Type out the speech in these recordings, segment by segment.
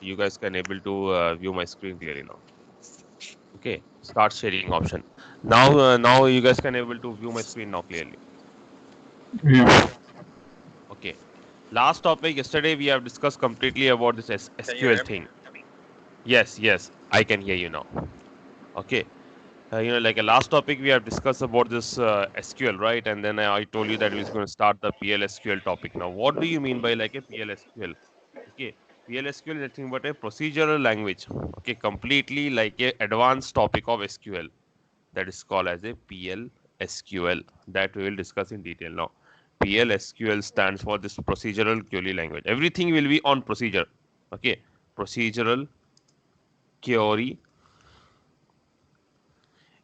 you guys can able to view my screen clearly now. Okay, start sharing option. Now you guys can able to view my screen now clearly. Yeah. Okay. Last topic yesterday we have discussed completely about this Can you SQL hear me? thing. Yes, yes, I can hear you now. Okay. Like a last topic we have discussed about this SQL, right? And then I told you that we're going to start the PLSQL topic now. What do you mean by like a PLSQL? Okay, PLSQL is nothing but a procedural language. Okay, completely like a advanced topic of SQL that is called as a PLSQL that we will discuss in detail now. PLSQL stands for this procedural query language. Everything will be on procedure. Okay, procedural query.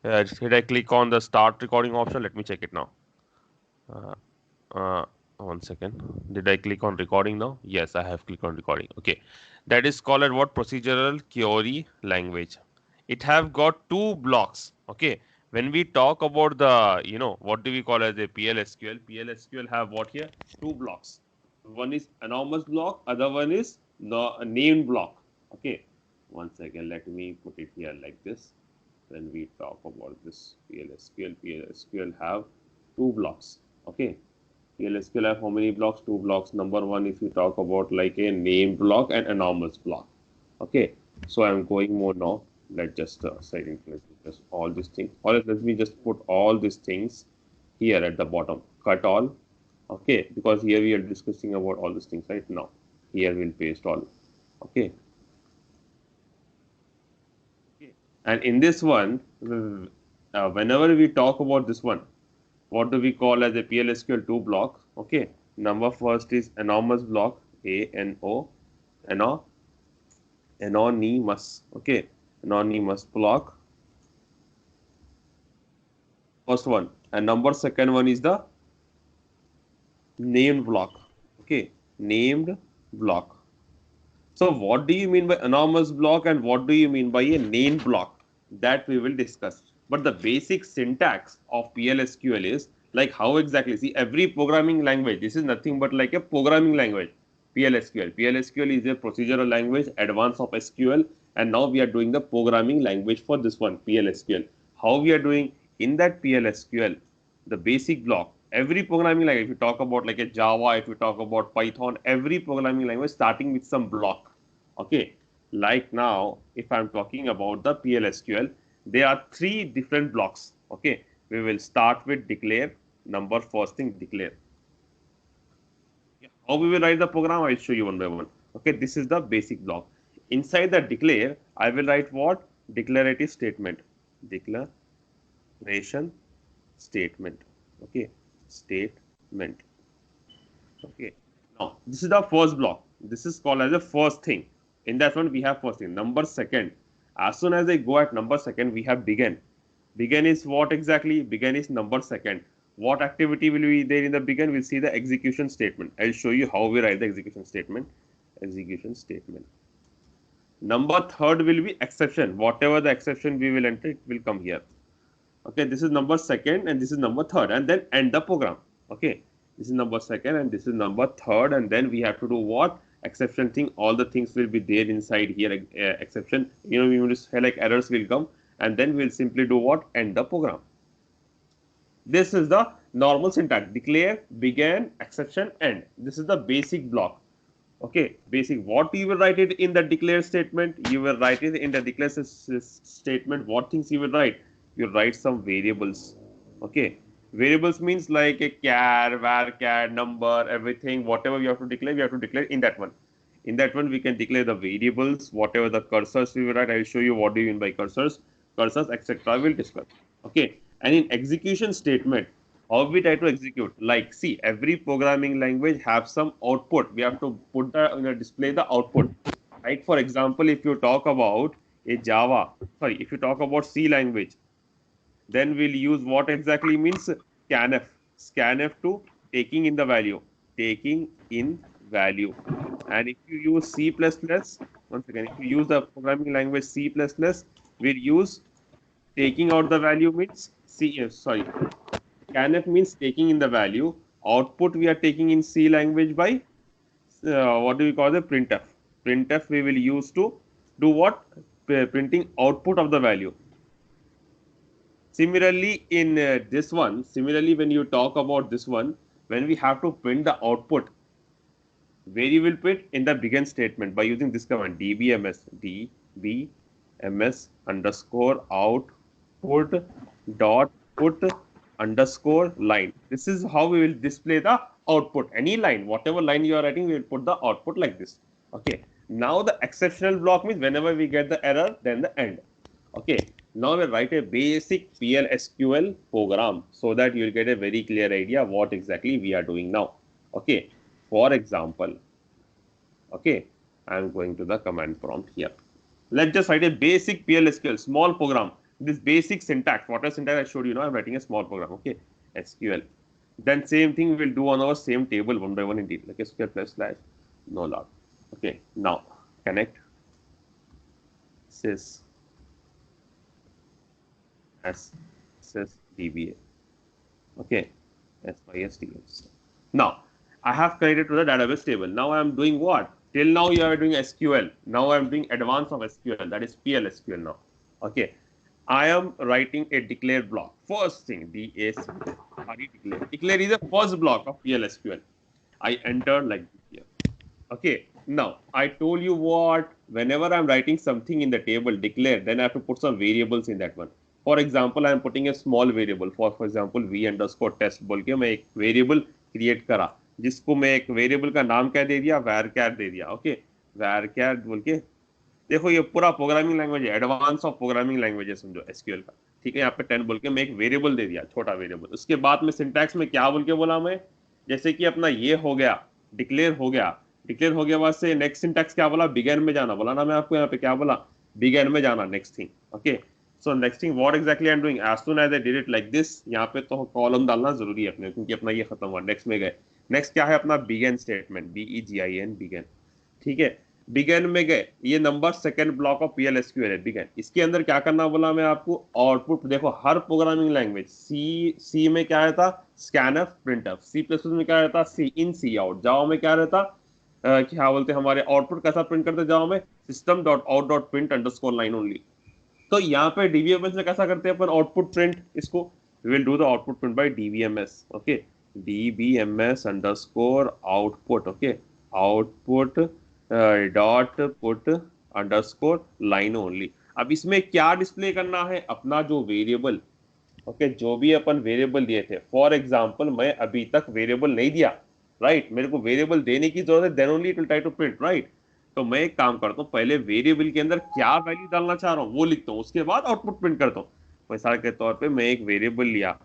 Did I click on the start recording option? Let me check it now. Uh, uh, 1 second. Did I click on recording now? Yes, I have clicked on recording. Okay, that is called as what procedural query language. It have got two blocks. Okay, when we talk about the what do we call as a PLSQL? PLSQL have what here? Two blocks. One is anonymous block. Other one is no, a named block. Okay, 1 second. Let me put it here like this. When we talk about this PLSQL have two blocks. Okay, PLSQL have how many blocks? Two blocks. Number one, if you talk about like a name block and anonymous block. Okay, so I'm going more now. Let's just setting just all these things. Or let me just put all these things here at the bottom. Cut all. Okay, because here we are discussing about all these things right now. Here we'll paste all. Okay, and in this one, whenever we talk about this one, what do we call as a PLSQL 2 block? Okay, number first is anonymous block, ANO, ano, anonymous. Okay, anonymous block, first one, and number second one is the named block. Okay, named block. So, what do you mean by anonymous block and what do you mean by a named block? That we will discuss. But the basic syntax of PLSQL is like how exactly see every programming language. This is nothing but like a programming language. PLSQL. PLSQL is a procedural language, advance of SQL, and now we are doing the programming language for this one, PLSQL. How we are doing in that PLSQL, the basic block. Every programming language, if you talk about like a Java, if you talk about Python, every programming language starting with some block. Okay, like now, if I'm talking about the PLSQL, there are three different blocks. Okay, we will start with declare. Number first thing declare. How we will write the program, I will show you one by one. Okay, this is the basic block. Inside the declare, I will write what? Declarative statement. Declaration statement. Okay, statement. Okay, now this is the first block. This is called as the first thing. In that one, we have first thing. Number second. As soon as I go at number second, we have begin. Begin is what exactly? Begin is number second. What activity will be there in the begin? We'll see the execution statement. I'll show you how we write the execution statement. Execution statement. Number third will be exception. Whatever the exception we will enter, it will come here. Okay, this is number second and this is number third, and then end the program. Okay, this is number second and this is number third, and then we have to do what? Exception thing. All the things will be there inside here. Exception. We will say like errors will come, and then we'll simply do what? End the program. This is the normal syntax. Declare, begin, exception, end. This is the basic block. Okay, basic. What you will write it in the declare statement? You will write it in the declare statement. What things you will write? You write some variables. Okay, variables means like a char, var, number, everything. Whatever you have to declare, we have to declare in that one. In that one, we can declare the variables, whatever the cursors we will write. I will show you what do you mean by cursors, etc. We'll discuss. Okay, and in execution statement, how we try to execute? Like, see, every programming language have some output. We have to put the display the output. Right? For example, if you talk about a Java, sorry, if you talk about C language, then we'll use what exactly means scanf. Scanf to taking in the value, taking in value. And if you use C++, once again, if you use the programming language C++, we'll use taking out the value means sorry, scanf means taking in the value. Output we are taking in C language by what do we call the printf. printf we will use to do what? Printing output of the value. Similarly in this one, similarly when you talk about this one, when we have to print the output, where you will put in the begin statement by using this command dbms underscore output dot put underscore line. This is how we will display the output. Any line, whatever line you are writing, we will put the output like this. Okay. Now the exceptional block means whenever we get the error, then the end. Okay. Now we'll write a basic PL/SQL program so that you'll get a very clear idea what exactly we are doing now. Okay. For example, okay, I'm going to the command prompt here. Let's just write a basic PL/SQL small program. This basic syntax, whatever syntax I showed you now, I'm writing a small program. Okay, SQL. Then same thing we'll do on our same table one by one indeed, like SQL plus slash no log. Okay, now connect sys dba. Okay, sys. Now I have connected to the database table. Now I am doing what? Till now you are doing SQL. Now I am doing advance of SQL, that is PL/SQL now. Okay, I am writing a declare block. First thing, declare. Declare is the first block of PL/SQL. I enter like this here. Okay, now I told you what? Whenever I'm writing something in the table declare, then I have to put some variables in that one. For example, I am putting a small variable. For example, v underscore test बोल के मैं एक variable create करा, जिसको मैं एक variable का नाम क्या दे दिया? varchar दे दिया. ओके, varchar बोल के देखो ये पूरा प्रोग्रामिंग लैंग्वेज है, एडवांस ऑफ प्रोग्रामिंग लैंग्वेज है समझो एसक्यूएल का. ठीक है, यहाँ पे 10 बोल के मैं एक वेरिएबल दे दिया, छोटा वेरिएबल. उसके बाद में सिंटैक्स में क्या बोल के बोला मैं? जैसे कि अपना ये हो गया, डिक्लेयर हो गया. डिक्लेयर हो गया बाद से नेक्स्ट सिंटैक्स क्या बोला? बिगेन में जाना बोला ना मैं आपको. यहाँ पे क्या बोला? बिगेन में जाना. Next thing. Okay, so next thing what exactly I am doing, as soon as I did it like this. यहाँ पे तो कॉलम डालना जरूरी है अपने, क्योंकि अपना ये खत्म हुआ. नेक्स्ट में गए. नेक्स्ट क्या है अपना? Begin statement, BEGIN begin. ठीक है, बिगेन में गए. ये number second block of PL/SQL है बिगेन. इसके अंदर क्या करना बोला मैं आपको? आउटपुट. देखो हर प्रोग्रामिंग लैंग्वेज सी में क्या रहता? Scanf printf. C++ में क्या रहता? सी इन सी आउट. जावा में क्या रहता? क्या बोलते हैं हमारे आउटपुट कैसा प्रिंट करते जावा में? system dot out dot print underscore line only. तो यहाँ पे DBMS में कैसा करते हैं अपन आउटपुट प्रिंट? इसको we will do the output print by DBMS. okay, DBMS underscore output. okay, output dot put underscore line only. अब इसमें क्या डिस्प्ले करना है? अपना जो वेरिएबल. ओके, जो भी अपन वेरिएबल दिए थे. फॉर एग्जांपल मैं अभी तक वेरिएबल नहीं दिया, राइट? मेरे को वेरिएबल देने की जरूरत है, then only it will try to print, right? तो मैं एक काम करता हूँ, पहले वेरिएबल के अंदर क्या वैल्यू डालना चाह रहा हूँ वो लिखता हूँ, उसके बाद आउटपुट प्रिंट करता हूँ. मिसाल के तौर पर मैं एक वेरिएबल लिया.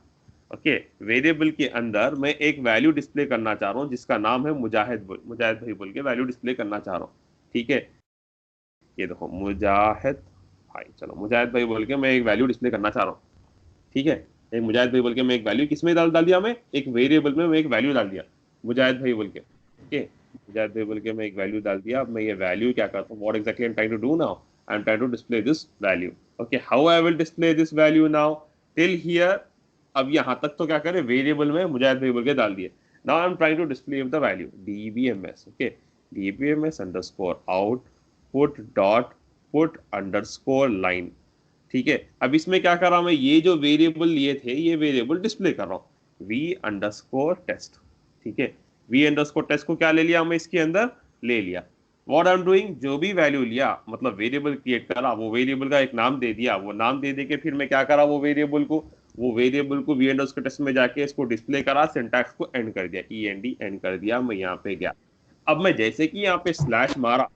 ओके, वेरिएबल के अंदर मैं एक वैल्यू डिस्प्ले करना चाह रहा हूँ जिसका नाम है मुजाहिद भाई बोल के वैल्यू डिस्प्ले करना चाह रहा हूँ. ठीक है, ये देखो मुजाहिद भाई. चलो मुजाहिद भाई बोल के मैं एक वैल्यू डिस्प्ले करना चाह रहा हूँ. ठीक है, एक मुजाहिद भाई बोल के मैं एक वैल्यू किसमें डाल दिया? मैं एक वेरिएबल में मैं एक वैल्यू डाल दिया मुजाहिद भाई बोल के. ओके, मुजाहिद भाई बोल के मैं एक वैल्यू डाल दिया. अब मैं ये वैल्यू क्या करता हूँ? What exactly I am trying to do now? I am trying to display this value. Okay, how I will display this value now? Till here. अब यहाँ तक तो क्या करें? वेरिएबल में मुजाहिद भाई बोल के डाल दिए. Now I am trying to display the value DBMS. Okay, DBMS underscore output dot put underscore line. ठीक है, अब इसमें क्या कर रहा हूं मैं? ये जो वेरिएबल लिए थे ये वेरिएबल डिस्प्ले कर रहा हूँ V अंडरस्कोर टेस्ट. ठीक है, V अंडरस्कोर टेस्ट को क्या ले लिया मैं? इसके अंदर ले लिया. व्हाट आई एम डूइंग, जो भी वैल्यू लिया मतलब वेरिएबल क्रिएट करा, वो वेरिएबल का एक नाम दे दिया. वो नाम दे के फिर मैं क्या करा? वो वेरिएबल को V अंडरस्कोर टेस्ट में जाके इसको डिस्प्ले करा, सिंटैक्स को एंड कर दिया, END एंड कर दिया. मैं यहाँ पे गया. अब मैं जैसे कि यहाँ पे स्लैश मारा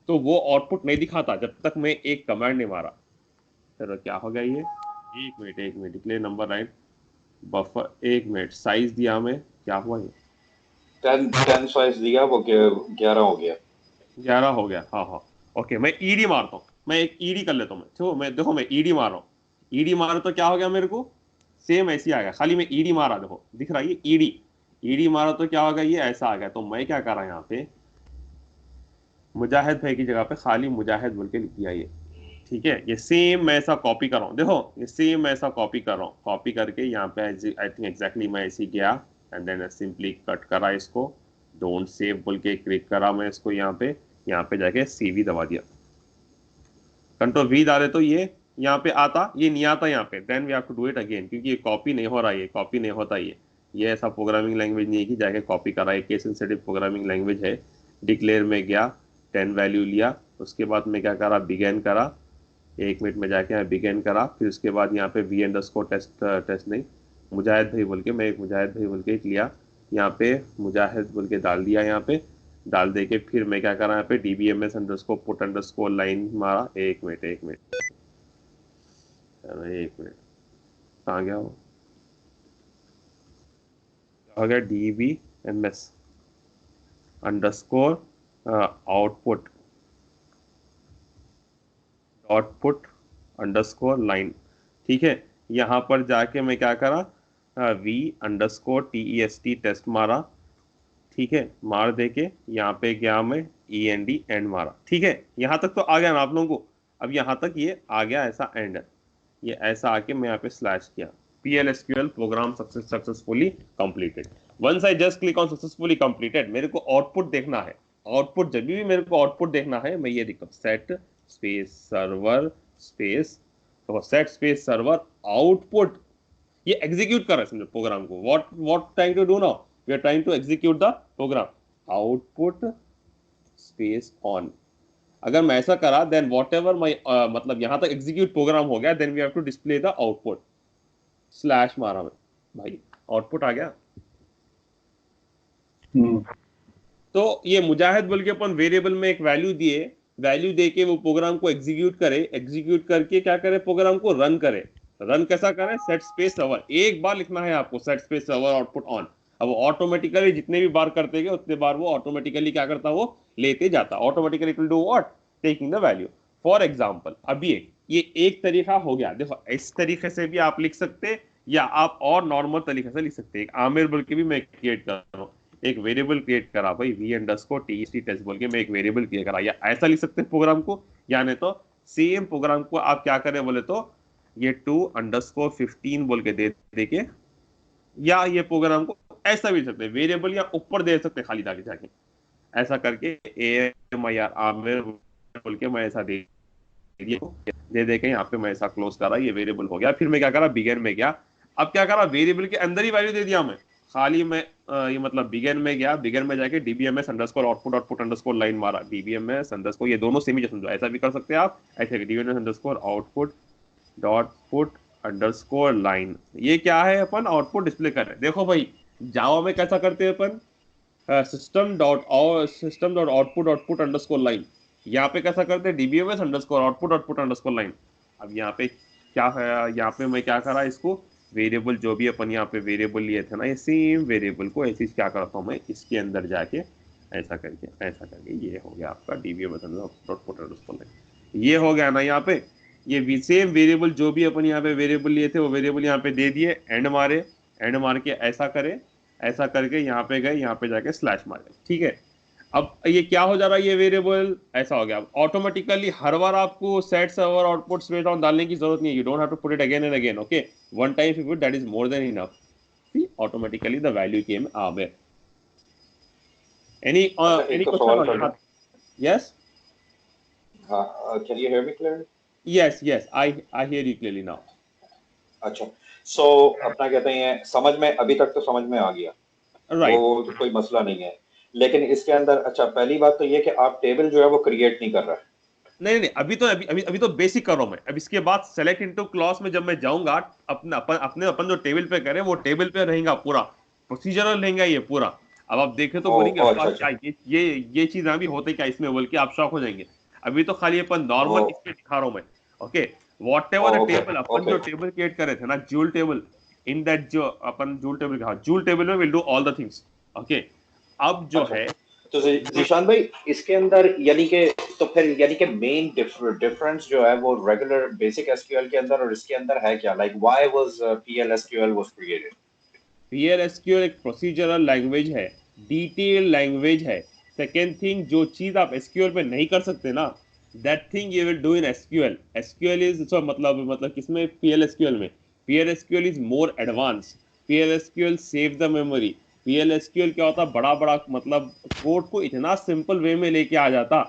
तो वो आउटपुट नहीं दिखाता जब तक मैं एक कमांड नहीं मारा. चलो क्या हो गया ये? एक minute declare number right buffer. एक मिनट, साइज दिया मैं, क्या हुआ ये? 10 साइज दिया, वो 11 हो गया. 11 हो गया. हाँ. ओके, मैं ED मारता हूँ. मैं एक ED कर लेता हूँ. देखो मैं ED मार रहा हूँ. ED मारो तो क्या हो गया मेरे को? सेम ऐसे आ गया, खाली मैं ED मारा. देखो दिख रहा है ये ED मारा तो क्या हो गया? ये ऐसा आ गया. तो मैं क्या कर रहा हूँ यहाँ पे? मुजाहिद भाई की जगह पे खाली मुजाहिद बोल के लिख दिया ये. ठीक है, ये सेम मैं ऐसा कॉपी कर रहा हूँ. देखो ये सेम मैं ऐसा कॉपी कर रहा हूँ. कॉपी करके यहाँ पे आई थिंक एग्जैक्टली मैं ऐसे गया एंड देन सिंपली कट करा इसको. डोंट सेव बोल के क्लिक करा मैं इसको यहाँ पे. यहाँ पे जाके CV दबा दिया, कंट्रोल V डाले तो ये यहाँ पे आता, ये नहीं आता यहाँ पे, then we have to do it again, क्योंकि ये कॉपी नहीं हो रहा है, कॉपी नहीं होता ये ऐसा प्रोग्रामिंग लैंग्वेज नहीं है कि जाके कॉपी करा है, केस सेंसिटिव प्रोग्रामिंग लैंग्वेज है। डिक्लेयर में गया, 10 वैल्यू लिया, उसके बाद मैं क्या करा, बिगेन करा, 1 मिनट में जाके यहाँ बिगेन करा, फिर उसके बाद यहाँ पे टेस्ट नहीं, मुजाहिद भाई बोल के, मैं एक मुजाहिद भाई बोल के एक लिया, यहाँ पे मुजाहिद बोल के डाल दिया, यहाँ पे डाल दे के फिर मैं क्या करा, यहाँ पे DBMS underscore put underscore line मारा, 1 मिनट कहाँ गया वो, हो गया DBMS underscore output dot put underscore line. ठीक है, यहाँ पर जाके मैं क्या करा, V_TEST टेस्ट मारा, ठीक है, मार दे के यहाँ पे गया मैं END एंड मारा। ठीक है, यहाँ तक तो आ गया ना आप लोगों को, अब यहाँ तक ये आ गया ऐसा एंड, ये ऐसा आके मैं यहाँ पे स्लैश किया, PL/SQL program successfully completed. Once I just click on successfully completed, मेरे को आउटपुट देखना है, आउटपुट जब भी मेरे को आउटपुट देखना है, मैं ये दिखता हूँ, सेट स्पेस सर्वर स्पेस, तो सेट स्पेस सर्वर आउटपुट, ये एग्जीक्यूट कर रहा है समझो प्रोग्राम को, what trying to do now, we are trying to execute the program, output space on. अगर मैं ऐसा करा देन व्हाटएवर माय मतलब यहां तक एग्जीक्यूट प्रोग्राम हो गया, then we have to display the output, slash मारा मैं, भाई आउटपुट आ गया। तो ये मुजाहिद बोल के अपन वेरिएबल में एक वैल्यू दिए, वैल्यू दे के वो प्रोग्राम को एग्जीक्यूट करे, एग्जीक्यूट करके क्या करे, प्रोग्राम को रन करे, रन कैसा करे, सेट स्पेस सर्वर, एक बार लिखना है आपको, set space server output on. अब ऑटोमेटिकली जितने भी बार करते गए उतने बार वो ऑटोमेटिकली क्या करता, वो लेते जाता, automatically it will do what, taking the value. For example अभी ये एक तरीका हो गया, देखो इस तरीके से भी आप लिख सकते, या आप और नॉर्मल तरीके से लिख सकते हैं। एक आमिर बोल के भी मैं क्रिएट कर रहा हूँ, एक वेरिएबल क्रिएट करा भाई, V_TEST टेस्ट बोल के मैं एक वेरिएबल क्रिएट करा, या ऐसा लिख सकते हैं प्रोग्राम को, या नहीं तो सेम प्रोग्राम को आप क्या करें बोले तो ये 2_15 बोल के दे के, या ये प्रोग्राम को ऐसा भी लिख सकते हैं, वेरिएबल या ऊपर दे सकते हैं खाली जाके ऐसा करके, AMIR आमिर बोल के मैं ऐसा दे के यहाँ पे मैं ऐसा क्लोज करा, ये वेरिएबल हो गया। फिर मैं क्या करा, बिगिन में गया, अब क्या करा, वेरिएबल के अंदर ही वैल्यू दे दिया मैं, खाली मैं ये मतलब बिगिन में गया, बिगिन में जाके DBMS underscore output underscore line मारा, DBMS अंडरस्कोर, ये दोनों सेम ही समझो, ऐसा भी कर सकते हैं आप, ऐसे DBMS underscore output dot put underscore line. ये क्या है, अपन आउटपुट डिस्प्ले कर रहे हैं। देखो भाई जावा में कैसा करते हैं अपन, system dot output underscore line, यहाँ पे कैसा करते हैं, DBMS underscore output underscore line. अब यहाँ पे क्या है, यहाँ पे मैं क्या करा, इसको वेरिएबल जो भी अपन यहाँ पे वेरिएबल लिए थे ना, ये सेम वेरिएबल को ऐसे क्या करता हूँ मैं, इसके अंदर जाके ऐसा करके ये हो गया आपका DBMS आउटपुट अंडरस्कोर लाइन। ये हो गया ना, यहाँ पे ये सेम वेरिएबल जो भी अपन यहाँ पे वेरिएबल लिए थे वो वेरिएबल यहाँ पे दे दिए, एंड मार के ऐसा करे, ऐसा करके यहाँ पे गए, यहाँ पे जाके स्लैश मारे। ठीक है, अब ये क्या हो जा रहा है, ये वेरिएबल ऐसा हो गया, ऑटोमेटिकली हर बार आपको set server output space on डालने की जरूरत नहीं है, you don't have to put it again and again, okay, one time if you put that is more than enough, see automatically the value came away. Any question? Yes, can you hear me clearly? yes I hear you clearly now. अच्छा, सो अपना कहते हैं समझ में, अभी तक तो समझ में आ गया, right. वो तो कोई मसला नहीं है, लेकिन इसके अंदर अच्छा पहली बात तो ये कि आप टेबल जो है वो क्रिएट नहीं कर रहा है। नहीं, अभी तो बेसिक कर रहा हूं मैं। अब इसके बाद सेलेक्ट इनटू क्लॉज में जब मैं जाऊंगा, अपन जो टेबल पे करें वो टेबल पे रहेगा, पूरा प्रोसीजरल रहेगा ये पूरा। अब आप देखें तो बोलेंगे क्या ये चीज अभी होते क्या इसमें, बोल के आप शॉक हो जाएंगे। अभी तो खाली अपन नॉर्मल इसके दिखा रहा हूं मैं, ओके, व्हाटएवर द टेबल अपन जो टेबल क्रिएट करे थे ना, जूल टेबल, इन दैट जो अपन जूल टेबल कहा, जूल टेबल में will do all the things, okay. अब जो है तो जीशान भाई इसके अंदर यानी कि तो फिर यानी कि मेन डिफरेंस जो है वो रेगुलर बेसिक एसक्यूएल के अंदर और इसके अंदर है क्या, like why was PL/SQL was created? PL/SQL एक प्रोसीजरल लैंग्वेज है, डिटेल लैंग्वेज है। सेकेंड थिंग, जो चीज आप SQL पे नहीं कर सकते ना, that thing you will do in SQL। SQL is मतलब किसमें, PL/SQL में। PL/SQL is more advance, PL/SQL save the memory, PL SQL क्या होता, बड़ा बड़ा मतलब कोड को इतना सिंपल वे में लेके आ जाता